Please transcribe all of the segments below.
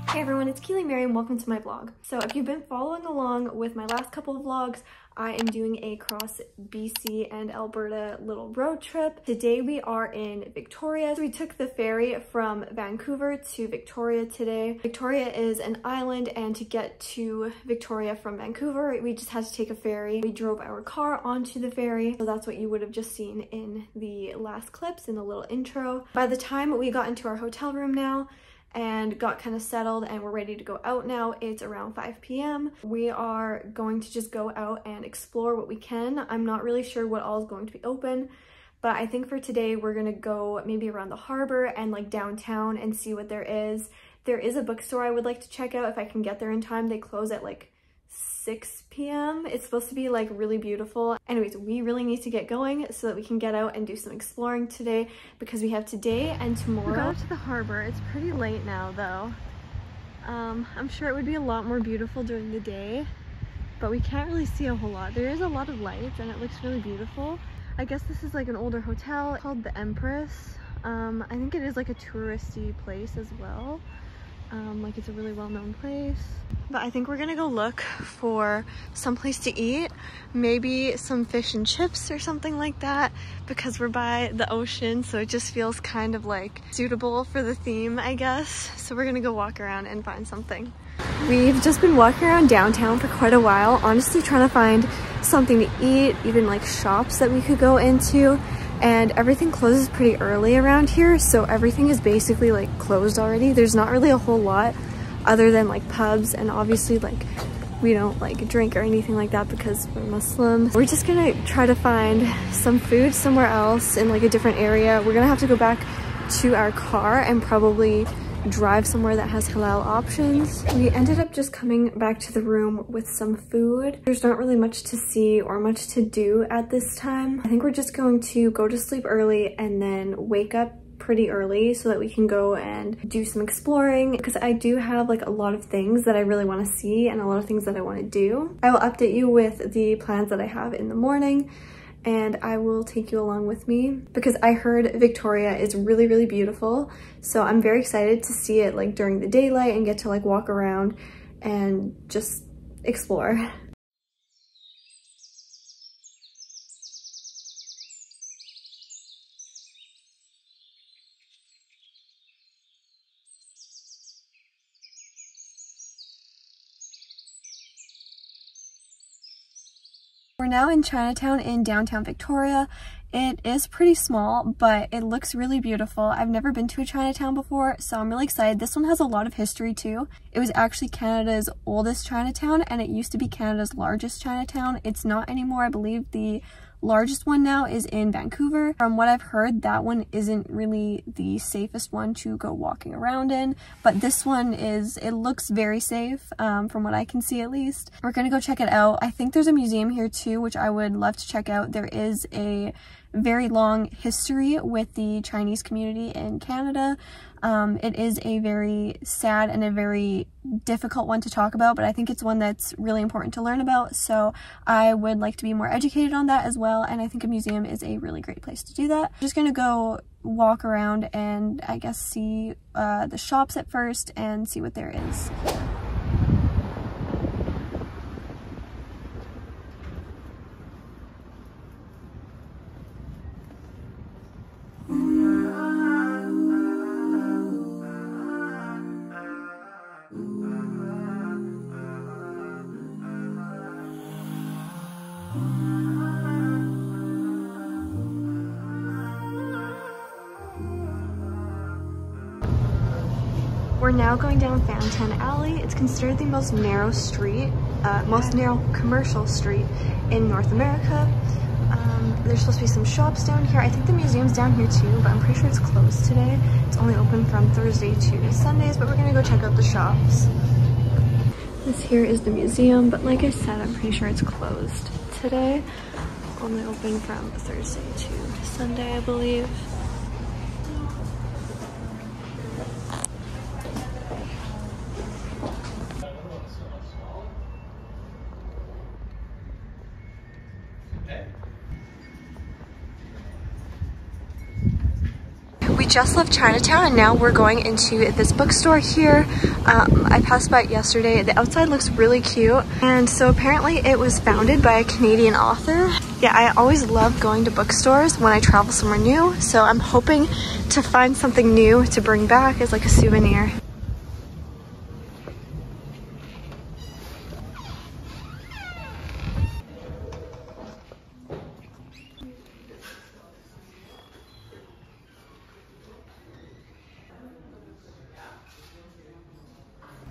Hey everyone, it's Keely Maryum. Welcome to my vlog. So if you've been following along with my last couple of vlogs, I am doing a cross BC and Alberta little road trip. Today we are in Victoria. So we took the ferry from Vancouver to Victoria today. Victoria is an island, and to get to Victoria from Vancouver, we just had to take a ferry. We drove our car onto the ferry. So that's what you would have just seen in the last clips in the little intro. By the time we got into our hotel room now, and got kind of settled and we're ready to go out now, it's around 5 p.m. We are going to just go out and explore what we can. I'm not really sure what all is going to be open, but I think for today we're gonna go maybe around the harbor and like downtown and see what there is. There is a bookstore I would like to check out if I can get there in time. They close at like 6 p.m. It's supposed to be like really beautiful. Anyways, we really need to get going so that we can get out and do some exploring today, because we have today and tomorrow. We got to the harbor. It's pretty late now though. I'm sure it would be a lot more beautiful during the day, but we can't really see a whole lot. There is a lot of lights and it looks really beautiful. I guess this is like an older hotel called the Empress. I think it is like a touristy place as well. Like it's a really well-known place. But I think we're gonna go look for some place to eat, maybe some fish and chips or something like that, because we're by the ocean, so it just feels kind of like suitable for the theme, I guess. So we're gonna go walk around and find something. We've just been walking around downtown for quite a while, honestly trying to find something to eat, even like shops that we could go into. And everything closes pretty early around here, so everything is basically like closed already. There's not really a whole lot other than like pubs, and obviously like we don't like drink or anything like that because we're Muslim. We're just gonna try to find some food somewhere else in like a different area. We're gonna have to go back to our car and probably drive somewhere that has halal options. We ended up just coming back to the room with some food. There's not really much to see or much to do at this time. I think we're just going to go to sleep early and then wake up pretty early so that we can go and do some exploring, because I do have like a lot of things that I really want to see and a lot of things that I want to do. I will update you with the plans that I have in the morning, and I will take you along with me because I heard Victoria is really, really beautiful. So I'm very excited to see it like during the daylight and get to like walk around and just explore. We're now in Chinatown in downtown Victoria. It is pretty small, but it looks really beautiful. I've never been to a Chinatown before, so I'm really excited. This one has a lot of history too. It was actually Canada's oldest Chinatown, and it used to be Canada's largest Chinatown. It's not anymore. I believe the largest one now is in Vancouver. From what I've heard, that one isn't really the safest one to go walking around in, but this one is, it looks very safe from what I can see at least. We're gonna go check it out. I think there's a museum here too, which I would love to check out. There is a very long history with the Chinese community in Canada. It is a very sad and a very difficult one to talk about, but I think it's one that's really important to learn about, so I would like to be more educated on that as well, and I think a museum is a really great place to do that. I'm just gonna go walk around and I guess see the shops at first and see what there is. We're now going down Fountain Alley. It's considered the most narrow street, most narrow commercial street in North America. There's supposed to be some shops down here. I think the museum's down here too, but I'm pretty sure it's closed today. It's only open from Thursday to Sundays, but we're gonna go check out the shops. This here is the museum, but like I said, I'm pretty sure it's closed today. Only open from Thursday to Sunday, I believe. just left Chinatown and now we're going into this bookstore here. I passed by it yesterday. The outside looks really cute. And so apparently it was founded by a Canadian author. Yeah, I always love going to bookstores when I travel somewhere new. So I'm hoping to find something new to bring back as like a souvenir.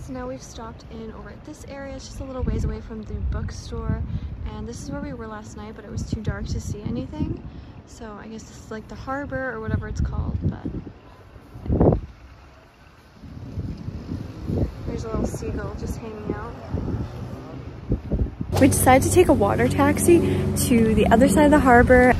So now we've stopped in over at this area. It's just a little ways away from the bookstore. And this is where we were last night, but it was too dark to see anything. So I guess this is like the harbor or whatever it's called, but there's a little seagull just hanging out. We decided to take a water taxi to the other side of the harbor.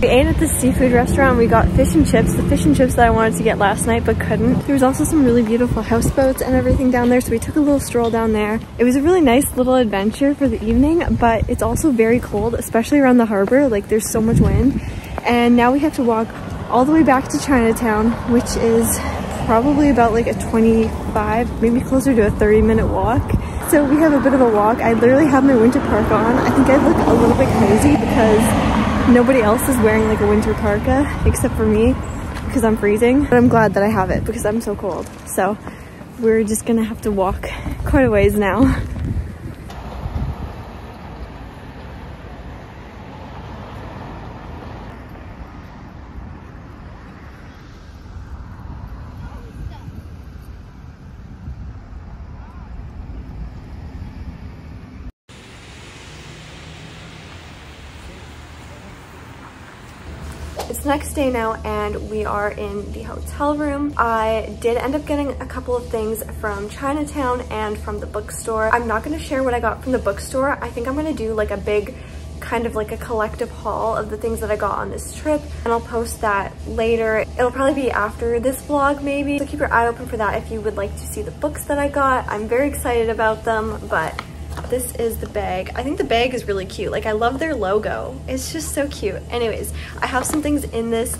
We ate at the seafood restaurant. We got fish and chips, the fish and chips that I wanted to get last night but couldn't. There was also some really beautiful houseboats and everything down there, so we took a little stroll down there. It was a really nice little adventure for the evening, but it's also very cold, especially around the harbor. Like, there's so much wind. And now we have to walk all the way back to Chinatown, which is probably about like a 25, maybe closer to a 30-minute walk. So we have a bit of a walk. I literally have my winter parka on. I think I look a little bit crazy because nobody else is wearing like a winter parka except for me because I'm freezing. But I'm glad that I have it because I'm so cold. So we're just gonna have to walk quite a ways now. It's the next day now and we are in the hotel room. I did end up getting a couple of things from Chinatown and from the bookstore. I'm not going to share what I got from the bookstore. I think I'm going to do like a big kind of like a collective haul of the things that I got on this trip, and I'll post that later. It'll probably be after this vlog maybe, so keep your eye open for that if you would like to see the books that I got. I'm very excited about them, but this is the bag. I think the bag is really cute. Like, I love their logo. It's just so cute. Anyways, I have some things in this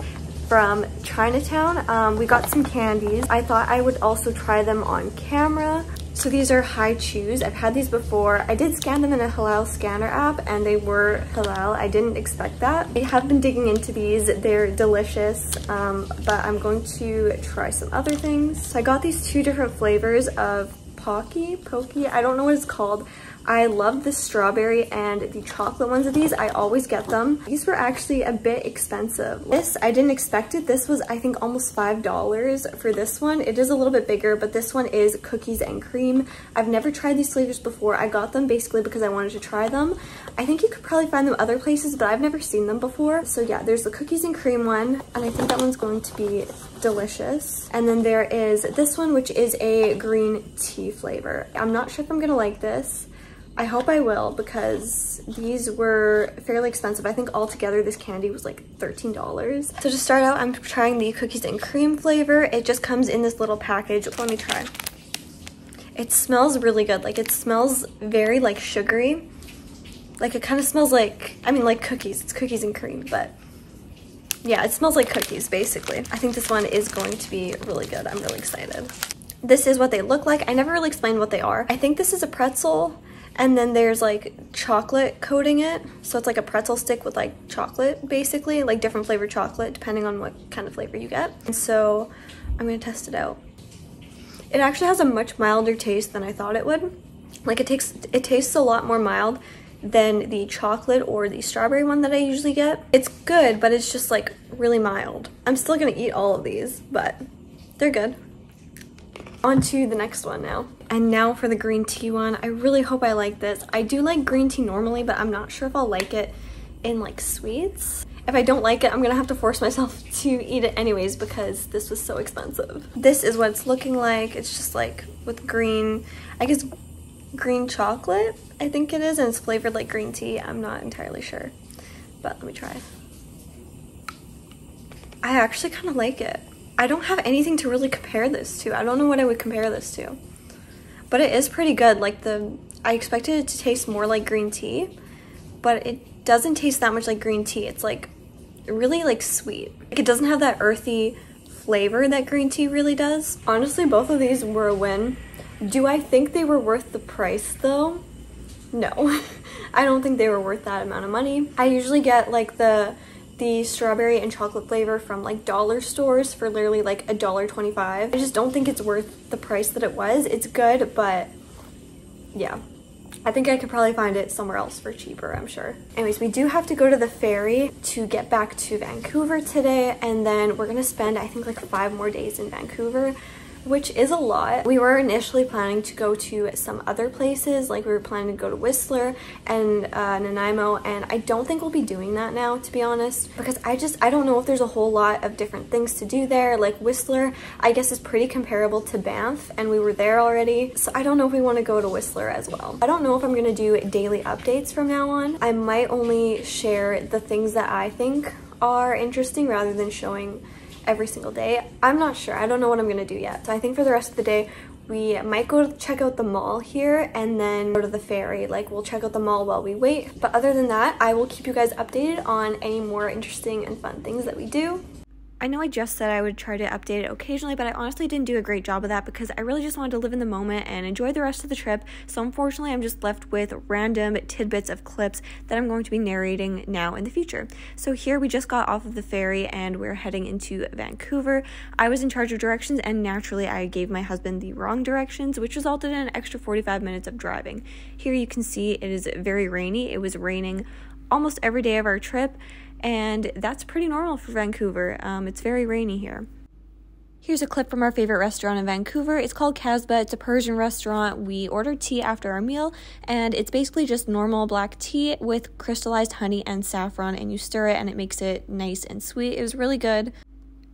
from Chinatown. We got some candies. I thought I would also try them on camera. So these are High Chews. I've had these before. I did scan them in a halal scanner app and they were halal. I didn't expect that. I have been digging into these. They're delicious, but I'm going to try some other things. So I got these two different flavors of Pocky. I don't know what it's called. I love the strawberry and the chocolate ones of these. I always get them. These were actually a bit expensive. This, I didn't expect it. This was, I think, almost $5 for this one. It is a little bit bigger, but this one is cookies and cream. I've never tried these flavors before. I got them basically because I wanted to try them. I think you could probably find them other places, but I've never seen them before. So yeah, there's the cookies and cream one, and I think that one's going to be delicious. And then there is this one, which is a green tea flavor. I'm not sure if I'm gonna like this. I hope I will because these were fairly expensive. I think altogether this candy was like $13. So to start out, I'm trying the cookies and cream flavor. It just comes in this little package. Let me try. It smells really good. Like, it smells very like sugary. Like, it kind of smells like, I mean, like cookies. It's cookies and cream, but yeah, it smells like cookies basically. I think this one is going to be really good. I'm really excited. This is what they look like. I never really explained what they are. I think this is a pretzel. And then there's like chocolate coating it. So it's like a pretzel stick with like chocolate, basically, like different flavored chocolate, depending on what kind of flavor you get. And so I'm gonna test it out. It actually has a much milder taste than I thought it would. Like, it tastes a lot more mild than the chocolate or the strawberry one that I usually get. It's good, but it's just like really mild. I'm still gonna eat all of these, but they're good. On to the next one now. And now for the green tea one. I really hope I like this. I do like green tea normally, but I'm not sure if I'll like it in like sweets. If I don't like it, I'm gonna have to force myself to eat it anyways because this was so expensive. This is what it's looking like. It's just like with green, I guess green chocolate, I think it is, and it's flavored like green tea. I'm not entirely sure, but let me try. I actually kind of like it. I don't have anything to really compare this to. I don't know what I would compare this to. But it is pretty good. Like I expected it to taste more like green tea, but it doesn't taste that much like green tea. It's like really like sweet. Like it doesn't have that earthy flavor that green tea really does. Honestly, both of these were a win. Do I think they were worth the price though? No. I don't think they were worth that amount of money. I usually get like the strawberry and chocolate flavor from like dollar stores for literally like $1.25. I just don't think it's worth the price that it was. It's good, but yeah. I think I could probably find it somewhere else for cheaper, I'm sure. Anyways, we do have to go to the ferry to get back to Vancouver today, and then we're gonna spend, I think, like 5 more days in Vancouver, which is a lot. We were initially planning to go to some other places, like we were planning to go to Whistler and Nanaimo, and I don't think we'll be doing that now, to be honest, because I don't know if there's a whole lot of different things to do there. Like Whistler, I guess, is pretty comparable to Banff, and we were there already, so I don't know if we want to go to Whistler as well. I don't know if I'm gonna do daily updates from now on. I might only share the things that I think are interesting rather than showing every single day. I'm not sure. I don't know what I'm gonna do yet. So I think for the rest of the day, we might go check out the mall here and then go to the ferry. Like we'll check out the mall while we wait. But other than that, I will keep you guys updated on any more interesting and fun things that we do. I know I just said I would try to update it occasionally, but I honestly didn't do a great job of that because I really just wanted to live in the moment and enjoy the rest of the trip. So unfortunately, I'm just left with random tidbits of clips that I'm going to be narrating now in the future. So here we just got off of the ferry and we're heading into Vancouver. I was in charge of directions and naturally I gave my husband the wrong directions, which resulted in an extra 45 minutes of driving. Here you can see it is very rainy. It was raining almost every day of our trip, and that's pretty normal for Vancouver. It's very rainy here. Here's a clip from our favorite restaurant in Vancouver. It's called Casbah. It's a Persian restaurant. We ordered tea after our meal, and it's basically just normal black tea with crystallized honey and saffron, and you stir it and it makes it nice and sweet. It was really good.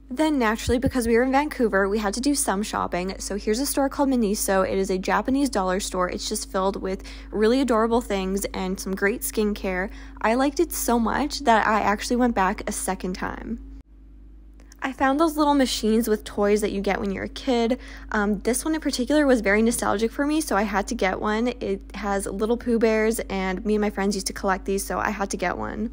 Then naturally, because we were in Vancouver, we had to do some shopping. So here's a store called Miniso. It is a Japanese dollar store. It's just filled with really adorable things and some great skincare. I liked it so much that I actually went back a second time. I found those little machines with toys that you get when you're a kid. This one in particular was very nostalgic for me, so I had to get one. It has little Pooh Bears, and me and my friends used to collect these, so I had to get one.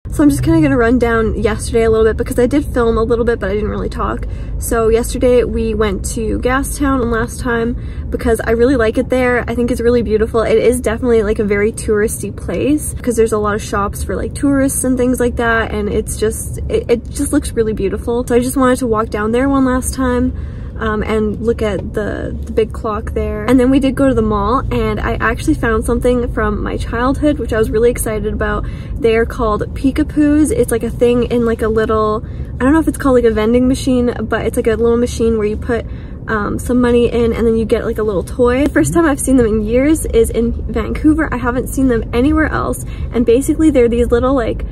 So I'm just kind of going to run down yesterday a little bit because I did film a little bit, but I didn't really talk. So yesterday we went to Gastown last time because I really like it there. I think it's really beautiful. It is definitely like a very touristy place because there's a lot of shops for like tourists and things like that, and it's just, it just looks really beautiful. So I just wanted to walk down there one last time. And look at the big clock there. And then we did go to the mall, and I actually found something from my childhood, which I was really excited about. They are called peekapoos. It's like a thing in like a little, I don't know if it's called like a vending machine, but it's like a little machine where you put some money in and then you get like a little toy. The first time I've seen them in years is in Vancouver. I haven't seen them anywhere else. And basically they're these little like,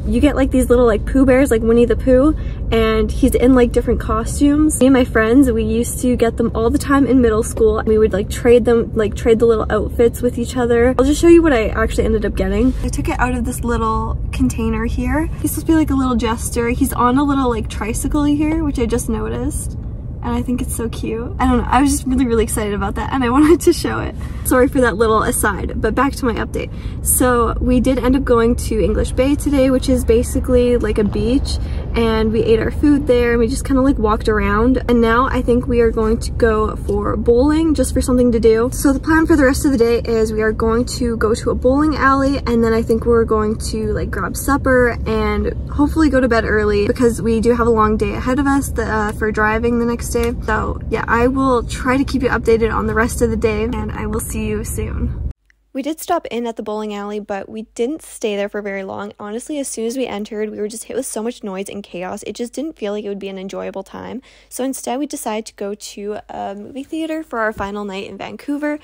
you get like these little like Pooh Bears, like Winnie the Pooh, and he's in like different costumes. Me and my friends, we used to get them all the time in middle school. We would like trade them, like trade the little outfits with each other. I'll just show you what I actually ended up getting. I took it out of this little container here. He's supposed to be like a little jester. He's on a little like tricycle here, which I just noticed. And I think it's so cute. I don't know, I was just really excited about that and I wanted to show it. Sorry for that little aside, but back to my update. So we did end up going to English Bay today, which is basically like a beach, and we ate our food there and we just kind of like walked around. And now I think we are going to go for bowling, just for something to do. So the plan for the rest of the day is we are going to go to a bowling alley, and then I think we're going to like grab supper and hopefully go to bed early because we do have a long day ahead of us for driving the next day. So yeah, I will try to keep you updated on the rest of the day, and I will see you soon. We did stop in at the bowling alley, but we didn't stay there for very long. Honestly, as soon as we entered, we were just hit with so much noise and chaos. It just didn't feel like it would be an enjoyable time. So instead, we decided to go to a movie theater for our final night in Vancouver.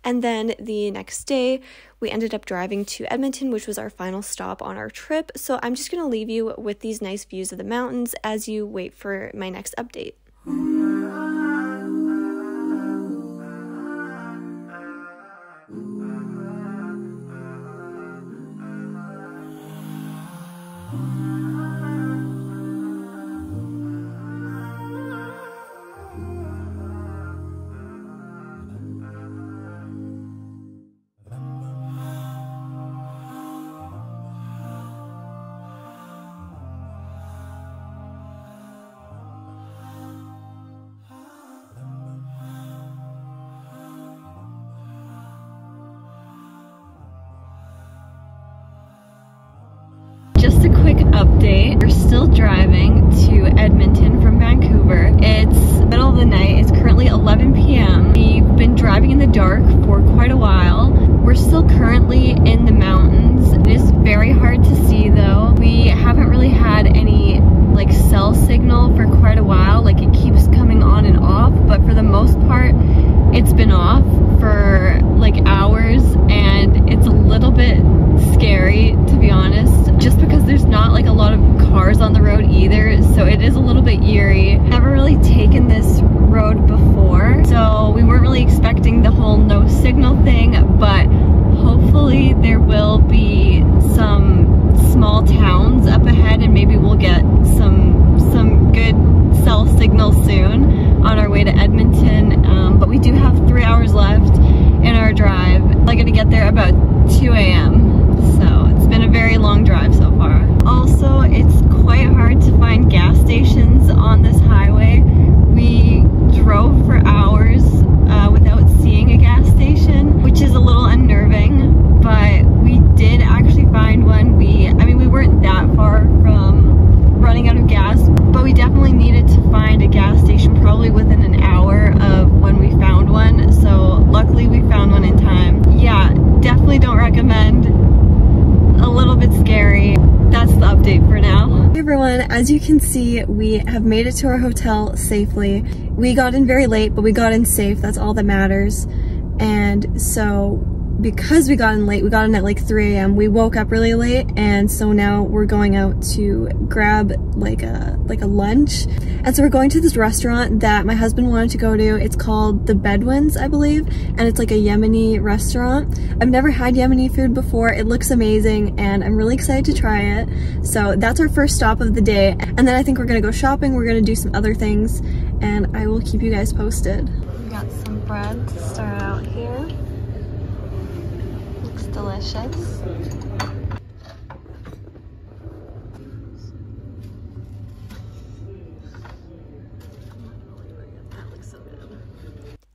And then the next day, we ended up driving to Edmonton, which was our final stop on our trip. So I'm just going to leave you with these nice views of the mountains as you wait for my next update. update. We're still driving to Edmonton from Vancouver. It's middle of the night. It's currently 11 p.m. We've been driving in the dark for quite a while. We're still currently in the mountains. It is very hard to see though. We haven't really had any like cell signal for quite a while. Like it keeps coming on and off, but for the most part it's been off for like hours, and it's a little bit scary to be honest, just because there's not like a lot of cars on the road either, so it is a little bit eerie. Never really taken this road before, so we weren't really expecting the whole no signal thing, but hopefully there will be some small towns up ahead and maybe we'll get some good cell signal soon on our way to Edmonton. But we do have 3 hours left in our drive. I'm gonna get there about 2 a.m. so it's been a very long drive so far. Also, it's quite hard to find gas stations on this highway. We drove for hours without seeing a gas station, which is a little unnerving, but we did actually find one. I mean, we weren't that far from running out of gas, but we definitely needed to find a gas station probably within an hour of when we found one, so luckily we found one in time. Yeah, definitely don't recommend. A little bit scary. That's the update for now. Hey everyone, as you can see, we have made it to our hotel safely. We got in very late, but we got in safe. That's all that matters. And so because we got in late, we got in at like 3 a.m. We woke up really late, and so now we're going out to grab like a lunch. And so we're going to this restaurant that my husband wanted to go to. It's called the Bedouins, I believe, and it's like a Yemeni restaurant. I've never had Yemeni food before. It looks amazing and I'm really excited to try it. So that's our first stop of the day, and then I think we're gonna go shopping. We're gonna do some other things, and I will keep you guys posted. We got some bread to start out here. Looks delicious.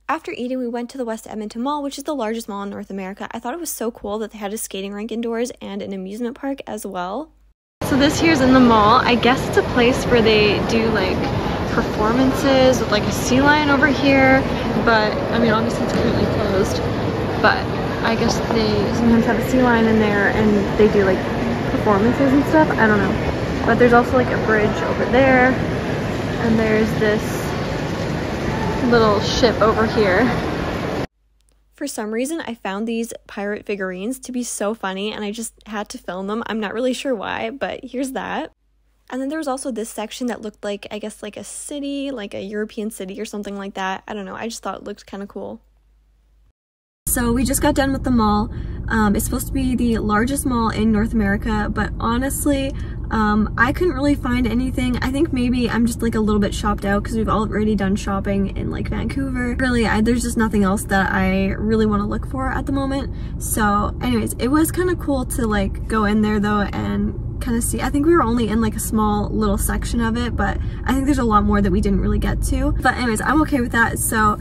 After eating, we went to the West Edmonton Mall, which is the largest mall in North America. I thought it was so cool that they had a skating rink indoors and an amusement park as well. So this here's in the mall. I guess it's a place where they do like performances with like a sea lion over here, but I mean obviously it's currently closed, but I guess they sometimes have a sea lion in there and they do like performances and stuff. I don't know. But there's also like a bridge over there, and there's this little ship over here. For some reason, I found these pirate figurines to be so funny, and I just had to film them. I'm not really sure why, but here's that. And then there was also this section that looked like, I guess, like a city, like a European city or something like that. I don't know. I just thought it looked kind of cool. So we just got done with the mall. It's supposed to be the largest mall in North America, but honestly, I couldn't really find anything. I think maybe I'm just like a little bit shopped out because we've already done shopping in like Vancouver. Really, there's just nothing else that I really want to look for at the moment. So anyways, it was kind of cool to like go in there though and kind of see. I think we were only in like a small little section of it, but I think there's a lot more that we didn't really get to. But anyways, I'm okay with that. So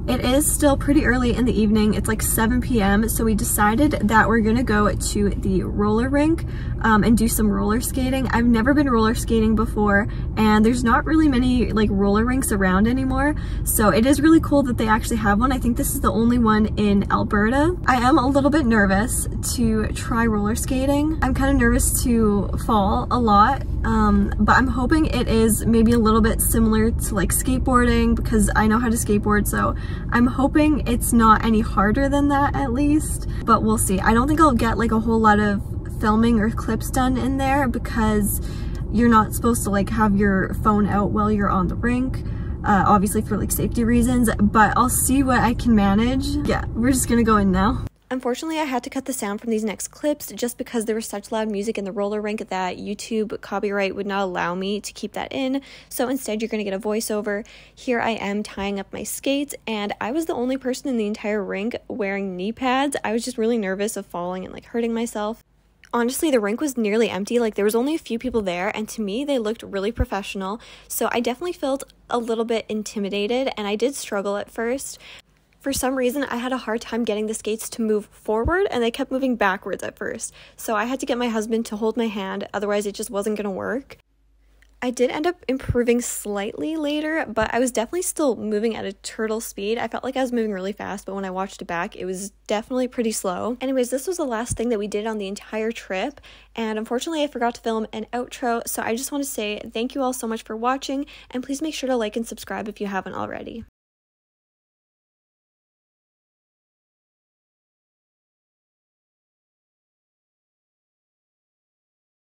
it is still pretty early in the evening. It's like 7 p.m. So we decided that we're gonna go to the roller rink and do some roller skating. I've never been roller skating before, and there's not really many like roller rinks around anymore. So it is really cool that they actually have one. I think this is the only one in Alberta. I am a little bit nervous to try roller skating. I'm kind of nervous to fall a lot, but I'm hoping it is maybe a little bit similar to like skateboarding because I know how to skateboard, so I'm hoping it's not any harder than that at least, but we'll see. I don't think I'll get like a whole lot of filming or clips done in there because you're not supposed to like have your phone out while you're on the rink, obviously for like safety reasons, but I'll see what I can manage. Yeah, we're just gonna go in now. Unfortunately, I had to cut the sound from these next clips just because there was such loud music in the roller rink that YouTube copyright would not allow me to keep that in. So instead, you're going to get a voiceover. Here I am tying up my skates, and I was the only person in the entire rink wearing knee pads. I was just really nervous of falling and like hurting myself. Honestly, the rink was nearly empty. Like there was only a few people there, and to me, they looked really professional. So I definitely felt a little bit intimidated, and I did struggle at first. For some reason, I had a hard time getting the skates to move forward and they kept moving backwards at first. So I had to get my husband to hold my hand, otherwise it just wasn't gonna work. I did end up improving slightly later, but I was definitely still moving at a turtle speed. I felt like I was moving really fast, but when I watched it back, it was definitely pretty slow. Anyways, this was the last thing that we did on the entire trip, and unfortunately I forgot to film an outro, so I just want to say thank you all so much for watching, and please make sure to like and subscribe if you haven't already.